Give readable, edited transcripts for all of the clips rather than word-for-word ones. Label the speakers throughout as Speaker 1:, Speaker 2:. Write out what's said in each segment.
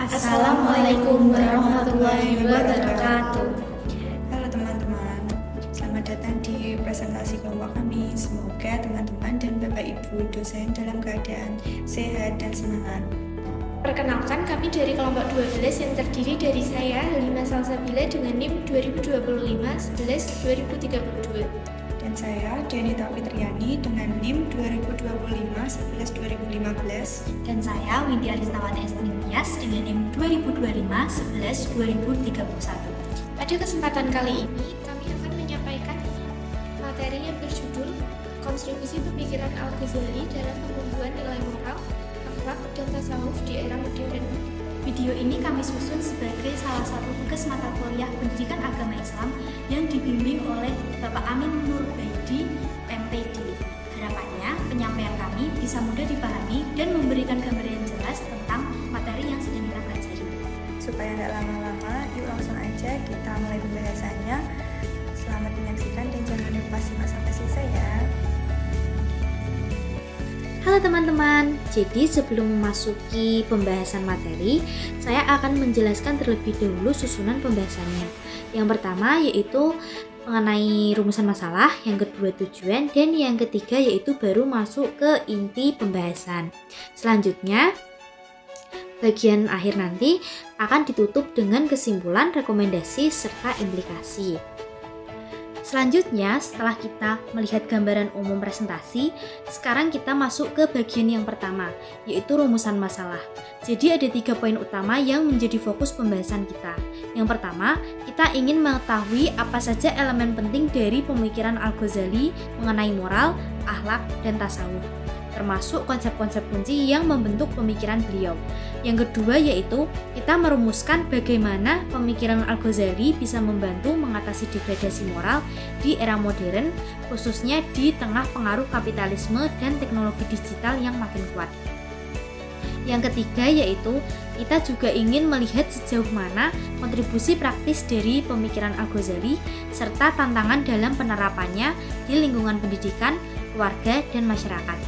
Speaker 1: Assalamualaikum warahmatullahi wabarakatuh.
Speaker 2: Halo teman-teman, selamat datang di presentasi kelompok kami. Semoga teman-teman dan Bapak Ibu dosen dalam keadaan sehat dan semangat.
Speaker 1: Perkenalkan, kami dari kelompok 12 yang terdiri dari saya, Halimah Salsabila dengan NIM 2025-11-2032.
Speaker 2: Dan saya, Denita Fitriani dengan NIM 2025-11-2015.
Speaker 3: Dan saya, Windy Aristawati Estringias dengan NIM 2025-11-2031.
Speaker 1: Pada kesempatan kali ini, kami akan menyampaikan materi yang berjudul Kontribusi Pemikiran Al-Ghazali dalam Penumbuhan Nilai Moral, Akhlak, dan Tasawuf di Era Modern.
Speaker 3: Video ini kami susun sebagai salah satu tugas mata kuliah Pendidikan Agama Islam yang dibimbing oleh Bapak Amin Nur Baidi, MPD. Harapannya, penyampaian kami bisa mudah dipahami dan memberikan gambaran jelas tentang materi yang sedang kita pelajari.
Speaker 2: Supaya tidak lama-lama, yuk langsung aja kita mulai pembahasannya. Selamat menyaksikan dan jangan lupa simak sampai selesai ya.
Speaker 4: Halo teman-teman, jadi sebelum memasuki pembahasan materi, saya akan menjelaskan terlebih dahulu susunan pembahasannya. Yang pertama yaitu mengenai rumusan masalah, yang kedua tujuan, dan yang ketiga yaitu baru masuk ke inti pembahasan. Selanjutnya, bagian akhir nanti akan ditutup dengan kesimpulan, rekomendasi, serta implikasi. Selanjutnya, setelah kita melihat gambaran umum presentasi, sekarang kita masuk ke bagian yang pertama, yaitu rumusan masalah. Jadi ada 3 poin utama yang menjadi fokus pembahasan kita. Yang pertama, kita ingin mengetahui apa saja elemen penting dari pemikiran Al-Ghazali mengenai moral, akhlak, dan tasawuf, termasuk konsep-konsep kunci yang membentuk pemikiran beliau. Yang kedua yaitu kita merumuskan bagaimana pemikiran Al-Ghazali bisa membantu mengatasi degradasi moral di era modern, khususnya di tengah pengaruh kapitalisme dan teknologi digital yang makin kuat. Yang ketiga yaitu kita juga ingin melihat sejauh mana kontribusi praktis dari pemikiran Al-Ghazali serta tantangan dalam penerapannya di lingkungan pendidikan, keluarga, dan masyarakat.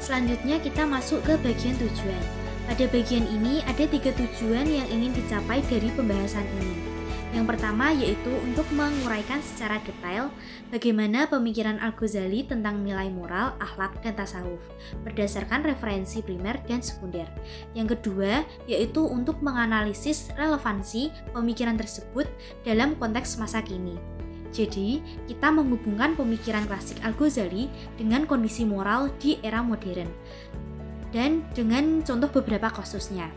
Speaker 4: Selanjutnya kita masuk ke bagian tujuan. Pada bagian ini ada 3 tujuan yang ingin dicapai dari pembahasan ini. Yang pertama yaitu untuk menguraikan secara detail bagaimana pemikiran Al-Ghazali tentang nilai moral, akhlak, dan tasawuf berdasarkan referensi primer dan sekunder. Yang kedua yaitu untuk menganalisis relevansi pemikiran tersebut dalam konteks masa kini. Jadi, kita menghubungkan pemikiran klasik Al-Ghazali dengan kondisi moral di era modern dan dengan contoh beberapa kasusnya.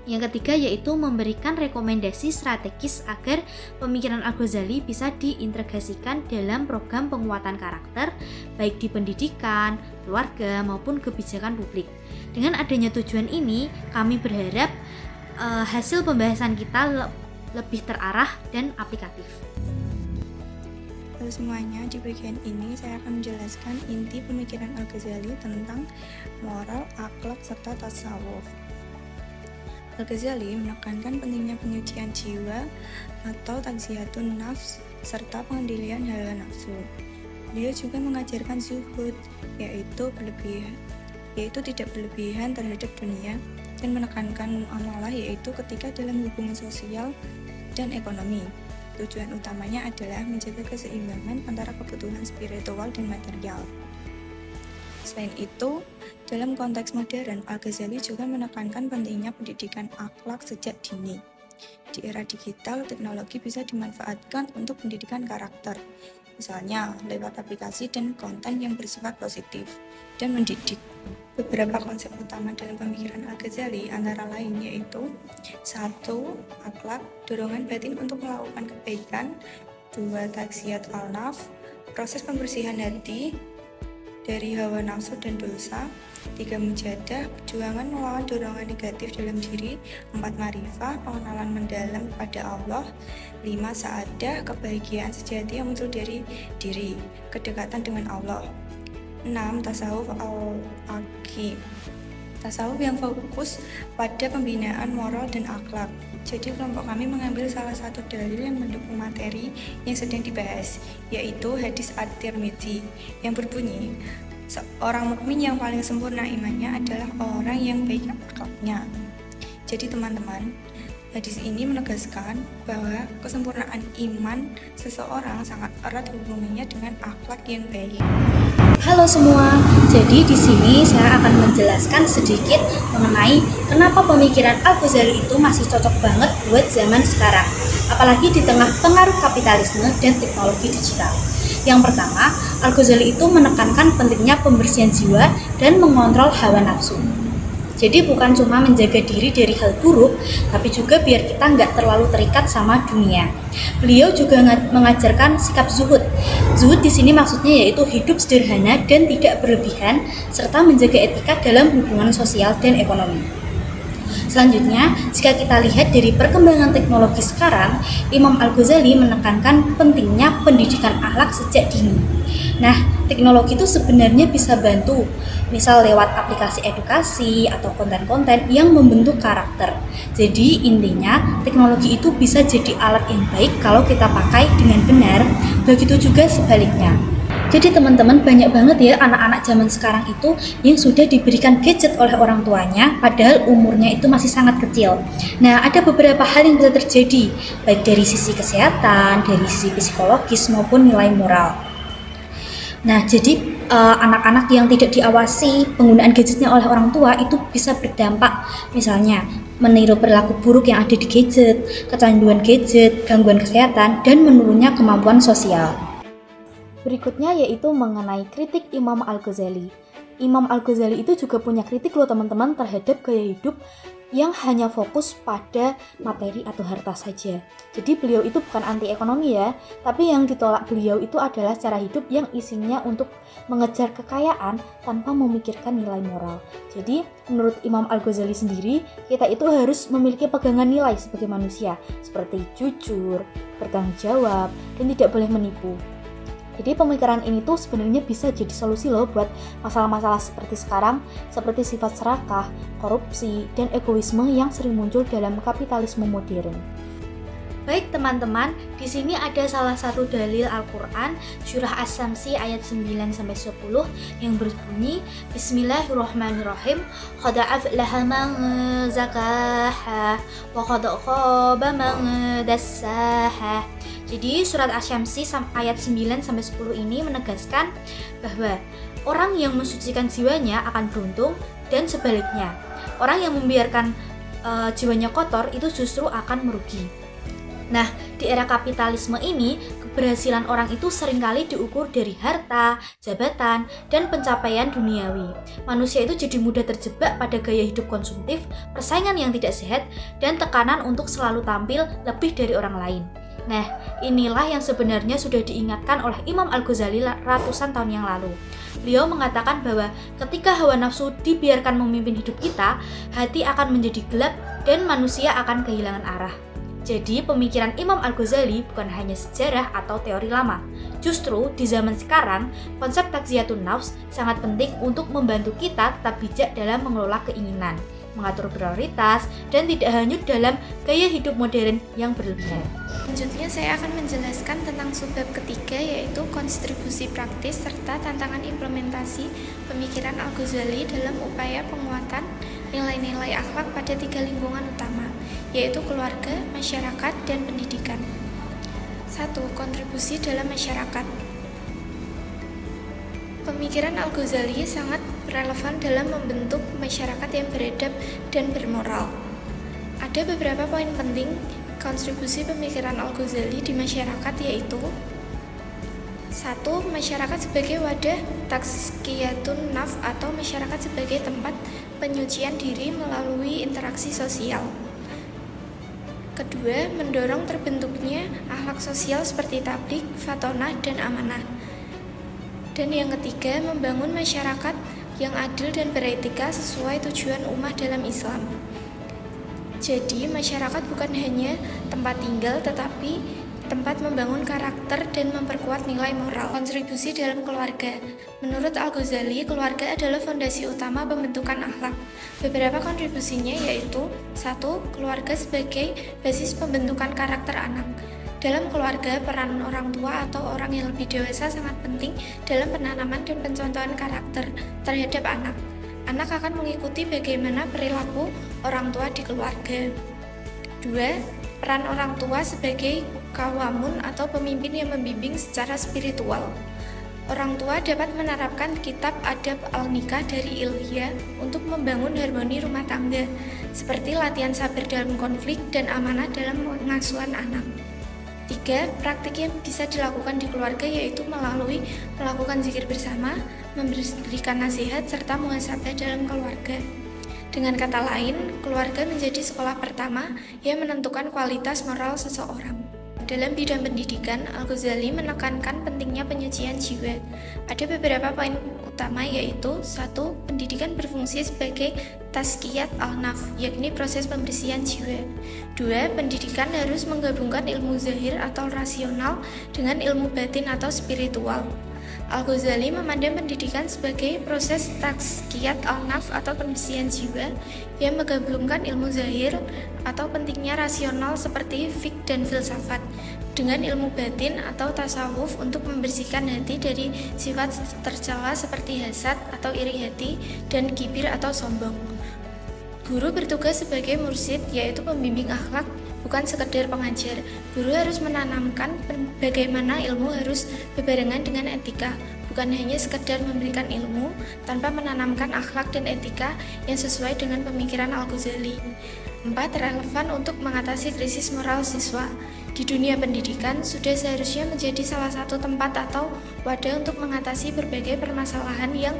Speaker 4: Yang ketiga yaitu memberikan rekomendasi strategis agar pemikiran Al-Ghazali bisa diintegrasikan dalam program penguatan karakter baik di pendidikan, keluarga maupun kebijakan publik. Dengan adanya tujuan ini, kami berharap hasil pembahasan kita lebih terarah dan aplikatif.
Speaker 2: Halo semuanya, di bagian ini saya akan menjelaskan inti pemikiran Al-Ghazali tentang moral, akhlak, serta tasawuf. Al-Ghazali menekankan pentingnya penyucian jiwa atau tazkiyatun nafs serta pengendalian hawa nafsu. Beliau juga mengajarkan zuhud, yaitu tidak berlebihan terhadap dunia, dan menekankan muamalah, yaitu ketika dalam hubungan sosial dan ekonomi. Tujuan utamanya adalah menjaga keseimbangan antara kebutuhan spiritual dan material. Selain itu, dalam konteks modern, Al-Ghazali juga menekankan pentingnya pendidikan akhlak sejak dini. Di era digital, teknologi bisa dimanfaatkan untuk pendidikan karakter, misalnya lewat aplikasi dan konten yang bersifat positif dan mendidik. Beberapa konsep utama dalam pemikiran Al-Ghazali antara lain yaitu 1. Akhlak, dorongan batin untuk melakukan kebaikan. 2. Tazkiyat al-nafs, proses pembersihan hati dari hawa nafsu dan dosa. 3. Mujahadah, perjuangan melawan dorongan negatif dalam diri. 4. Ma'rifah, pengenalan mendalam kepada Allah. 5. Sa'adah, kebahagiaan sejati yang muncul dari diri, kedekatan dengan Allah. 6. Tasawuf al-aqi, tasawuf yang fokus pada pembinaan moral dan akhlak. Jadi kelompok kami mengambil salah satu dalil yang mendukung materi yang sedang dibahas, yaitu hadis At-Tirmidzi yang berbunyi, seorang mukmin yang paling sempurna imannya adalah orang yang baik akhlaknya. Jadi teman-teman, hadis ini menegaskan bahwa kesempurnaan iman seseorang sangat erat hubungannya dengan akhlak yang baik.
Speaker 3: Halo semua, jadi di sini saya akan menjelaskan sedikit mengenai kenapa pemikiran Al-Ghazali itu masih cocok banget buat zaman sekarang, apalagi di tengah pengaruh kapitalisme dan teknologi digital. Yang pertama, Al-Ghazali itu menekankan pentingnya pembersihan jiwa dan mengontrol hawa nafsu. Jadi bukan cuma menjaga diri dari hal buruk, tapi juga biar kita nggak terlalu terikat sama dunia. Beliau juga mengajarkan sikap zuhud. Zuhud di sini maksudnya yaitu hidup sederhana dan tidak berlebihan, serta menjaga etika dalam hubungan sosial dan ekonomi. Selanjutnya, jika kita lihat dari perkembangan teknologi sekarang, Imam Al-Ghazali menekankan pentingnya pendidikan akhlak sejak dini. Nah, teknologi itu sebenarnya bisa bantu, misal lewat aplikasi edukasi atau konten-konten yang membentuk karakter. Jadi intinya, teknologi itu bisa jadi alat yang baik kalau kita pakai dengan benar, begitu juga sebaliknya. Jadi teman-teman, banyak banget ya anak-anak zaman sekarang itu yang sudah diberikan gadget oleh orang tuanya padahal umurnya itu masih sangat kecil. Nah, ada beberapa hal yang bisa terjadi, baik dari sisi kesehatan, dari sisi psikologis maupun nilai moral. Nah, jadi anak-anak yang tidak diawasi penggunaan gadgetnya oleh orang tua itu bisa berdampak, misalnya meniru perilaku buruk yang ada di gadget, kecanduan gadget, gangguan kesehatan, dan menurunnya kemampuan sosial. Berikutnya yaitu mengenai kritik Imam Al-Ghazali. Imam Al-Ghazali itu juga punya kritik loh teman-teman terhadap gaya hidup yang hanya fokus pada materi atau harta saja. Jadi beliau itu bukan anti ekonomi ya, tapi yang ditolak beliau itu adalah cara hidup yang isinya untuk mengejar kekayaan tanpa memikirkan nilai moral. Jadi menurut Imam Al-Ghazali sendiri, kita itu harus memiliki pegangan nilai sebagai manusia, seperti jujur, bertanggung jawab, dan tidak boleh menipu. Jadi pemikiran ini tuh sebenarnya bisa jadi solusi loh buat masalah-masalah seperti sekarang, seperti sifat serakah, korupsi, dan egoisme yang sering muncul dalam kapitalisme modern.
Speaker 4: Baik teman-teman, di sini ada salah satu dalil Al-Quran, surah Asy-Syamsi ayat 9-10 yang berbunyi Bismillahirrahmanirrahim, qad aflaha man zakaaha wa qad khaba man dassaha. Jadi surat Asy-Syamsi ayat 9-10 ini menegaskan bahwa orang yang mensucikan jiwanya akan beruntung dan sebaliknya. Orang yang membiarkan jiwanya kotor itu justru akan merugi. Nah, di era kapitalisme ini, keberhasilan orang itu seringkali diukur dari harta, jabatan, dan pencapaian duniawi. Manusia itu jadi mudah terjebak pada gaya hidup konsumtif, persaingan yang tidak sehat, dan tekanan untuk selalu tampil lebih dari orang lain. Nah, inilah yang sebenarnya sudah diingatkan oleh Imam Al-Ghazali ratusan tahun yang lalu. Beliau mengatakan bahwa ketika hawa nafsu dibiarkan memimpin hidup kita, hati akan menjadi gelap dan manusia akan kehilangan arah. Jadi pemikiran Imam Al-Ghazali bukan hanya sejarah atau teori lama. Justru di zaman sekarang, konsep tazkiyatun nafs sangat penting untuk membantu kita tetap bijak dalam mengelola keinginan, mengatur prioritas, dan tidak hanyut dalam gaya hidup modern yang berlebihan.
Speaker 1: Selanjutnya saya akan menjelaskan tentang subbab ketiga, yaitu kontribusi praktis serta tantangan implementasi pemikiran Al-Ghazali dalam upaya penguatan nilai-nilai akhlak pada 3 lingkungan utama, yaitu keluarga, masyarakat, dan pendidikan. 1. Kontribusi dalam masyarakat. Pemikiran Al-Ghazali sangat relevan dalam membentuk masyarakat yang beradab dan bermoral. Ada beberapa poin penting kontribusi pemikiran Al-Ghazali di masyarakat, yaitu 1. Masyarakat sebagai wadah tazkiyatun nafs atau masyarakat sebagai tempat penyucian diri melalui interaksi sosial. Kedua, mendorong terbentuknya akhlak sosial seperti tabligh, fatonah, dan amanah. Dan yang ketiga, membangun masyarakat yang adil dan beretika sesuai tujuan ummah dalam Islam. Jadi, masyarakat bukan hanya tempat tinggal, tetapi tempat membangun karakter dan memperkuat nilai moral. Kontribusi dalam keluarga. Menurut Al-Ghazali, keluarga adalah fondasi utama pembentukan akhlak. Beberapa kontribusinya yaitu 1. Keluarga sebagai basis pembentukan karakter anak. Dalam keluarga, peran orang tua atau orang yang lebih dewasa sangat penting dalam penanaman dan pencontohan karakter terhadap anak. Anak akan mengikuti bagaimana perilaku orang tua di keluarga. 2. Peran orang tua sebagai kawamun atau pemimpin yang membimbing secara spiritual. Orang tua dapat menerapkan kitab adab al-nikah dari Ilhiyah untuk membangun harmoni rumah tangga, seperti latihan sabar dalam konflik dan amanah dalam pengasuhan anak. 3. Praktik yang bisa dilakukan di keluarga yaitu melalui melakukan zikir bersama, memberikan nasihat, serta muhasabah dalam keluarga. Dengan kata lain, keluarga menjadi sekolah pertama yang menentukan kualitas moral seseorang. Dalam bidang pendidikan, Al-Ghazali menekankan pentingnya penyucian jiwa. Ada beberapa poin utama yaitu 1. Pendidikan berfungsi sebagai tazkiyat al-nafs, yakni proses pembersihan jiwa. 2. Pendidikan harus menggabungkan ilmu zahir atau rasional dengan ilmu batin atau spiritual. Al-Ghazali memandang pendidikan sebagai proses tazkiyat al-nafs atau pembersihan jiwa yang menggabungkan ilmu zahir atau pentingnya rasional seperti fiqh dan filsafat dengan ilmu batin atau tasawuf untuk membersihkan hati dari sifat tercela seperti hasad atau iri hati dan kibir atau sombong. Guru bertugas sebagai mursyid, yaitu pembimbing akhlak, bukan sekedar pengajar. Guru harus menanamkan bagaimana ilmu harus berbarengan dengan etika, bukan hanya sekedar memberikan ilmu tanpa menanamkan akhlak dan etika yang sesuai dengan pemikiran Al-Ghazali. 4. Relevan untuk mengatasi krisis moral siswa. Di dunia pendidikan, sudah seharusnya menjadi salah satu tempat atau wadah untuk mengatasi berbagai permasalahan yang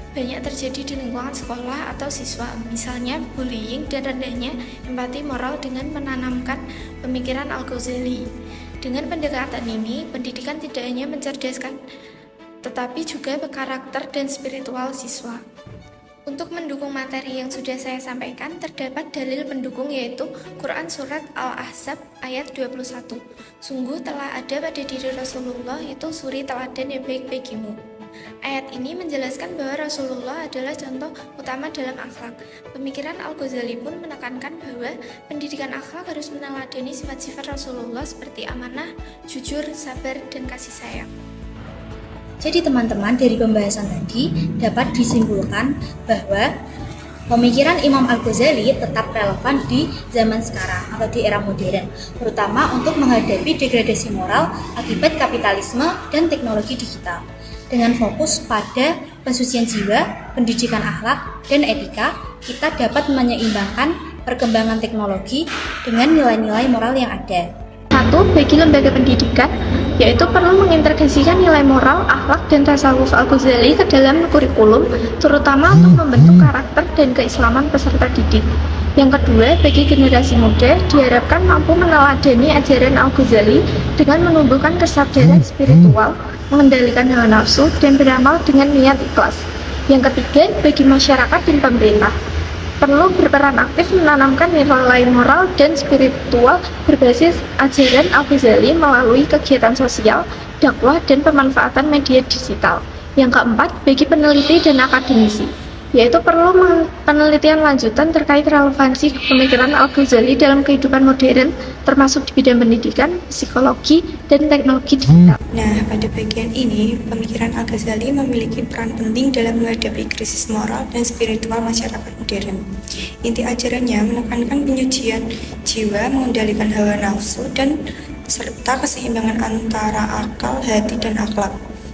Speaker 1: banyak terjadi di lingkungan sekolah atau siswa, misalnya bullying dan rendahnya empati moral dengan menanamkan pemikiran Al-Ghazali. Dengan pendekatan ini, pendidikan tidak hanya mencerdaskan, tetapi juga berkarakter dan spiritual siswa. Untuk mendukung materi yang sudah saya sampaikan, terdapat dalil pendukung yaitu Quran Surat Al-Ahzab ayat 21. Sungguh telah ada pada diri Rasulullah itu suri teladan yang baik bagimu. Ayat ini menjelaskan bahwa Rasulullah adalah contoh utama dalam akhlak. Pemikiran Al-Ghazali pun menekankan bahwa pendidikan akhlak harus meneladani sifat-sifat Rasulullah seperti amanah, jujur, sabar, dan kasih sayang.
Speaker 3: Jadi teman-teman, dari pembahasan tadi dapat disimpulkan bahwa pemikiran Imam Al-Ghazali tetap relevan di zaman sekarang atau di era modern, terutama untuk menghadapi degradasi moral akibat kapitalisme dan teknologi digital. Dengan fokus pada pensucian jiwa, pendidikan akhlak, dan etika, kita dapat menyeimbangkan perkembangan teknologi dengan nilai-nilai moral yang ada.
Speaker 1: 1. Bagi lembaga pendidikan, yaitu perlu mengintegrasikan nilai moral, akhlak, dan tasawuf Al-Ghazali ke dalam kurikulum, terutama untuk membentuk karakter dan keislaman peserta didik. Yang kedua, bagi generasi muda, diharapkan mampu meneladani ajaran Al-Ghazali dengan menumbuhkan kesadaran spiritual, mengendalikan hawa nafsu, dan beramal dengan niat ikhlas. Yang ketiga, bagi masyarakat dan pemerintah, perlu berperan aktif menanamkan nilai moral dan spiritual berbasis ajaran Al-Ghazali melalui kegiatan sosial, dakwah, dan pemanfaatan media digital. Yang keempat, bagi peneliti dan akademisi, yaitu perlu penelitian lanjutan terkait relevansi pemikiran Al-Ghazali dalam kehidupan modern, termasuk di bidang pendidikan, psikologi, dan teknologi digital.
Speaker 2: Nah, pada bagian ini, pemikiran Al-Ghazali memiliki peran penting dalam menghadapi krisis moral dan spiritual masyarakat modern. Inti ajarannya menekankan penyucian jiwa, mengendalikan hawa nafsu, dan serta keseimbangan antara akal, hati, dan akhlak.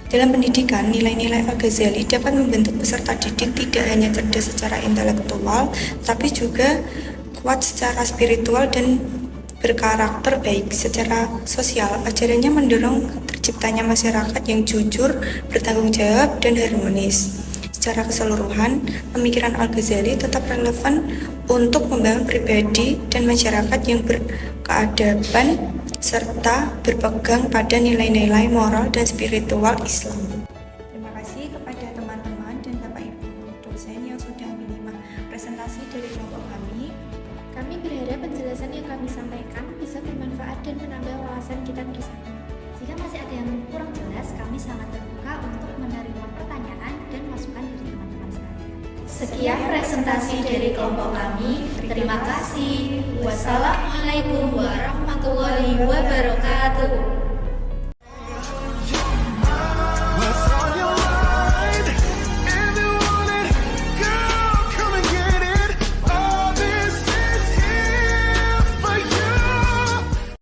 Speaker 2: Dalam pendidikan, nilai-nilai Al-Ghazali dapat membentuk peserta didik tidak hanya cerdas secara intelektual, tapi juga kuat secara spiritual dan berkarakter baik. Secara sosial, ajarannya mendorong terciptanya masyarakat yang jujur, bertanggung jawab, dan harmonis. Secara keseluruhan, pemikiran Al-Ghazali tetap relevan untuk membangun pribadi dan masyarakat yang berkeadaban serta berpegang pada nilai-nilai moral dan spiritual Islam. Terima kasih kepada teman-teman dan Bapak Ibu dosen yang sudah menyimak presentasi dari kelompok kami.
Speaker 1: Kami berharap penjelasan yang kami sampaikan bisa bermanfaat dan menambah wawasan kita bersama.
Speaker 3: Jika masih ada yang kurang jelas, kami sangat terbuka untuk menerima pertanyaan dan masukan dari teman-teman sekalian.
Speaker 1: Sekian presentasi dari kelompok kami. Terima kasih. Wassalamualaikum warahmatullahi wabarakatuh.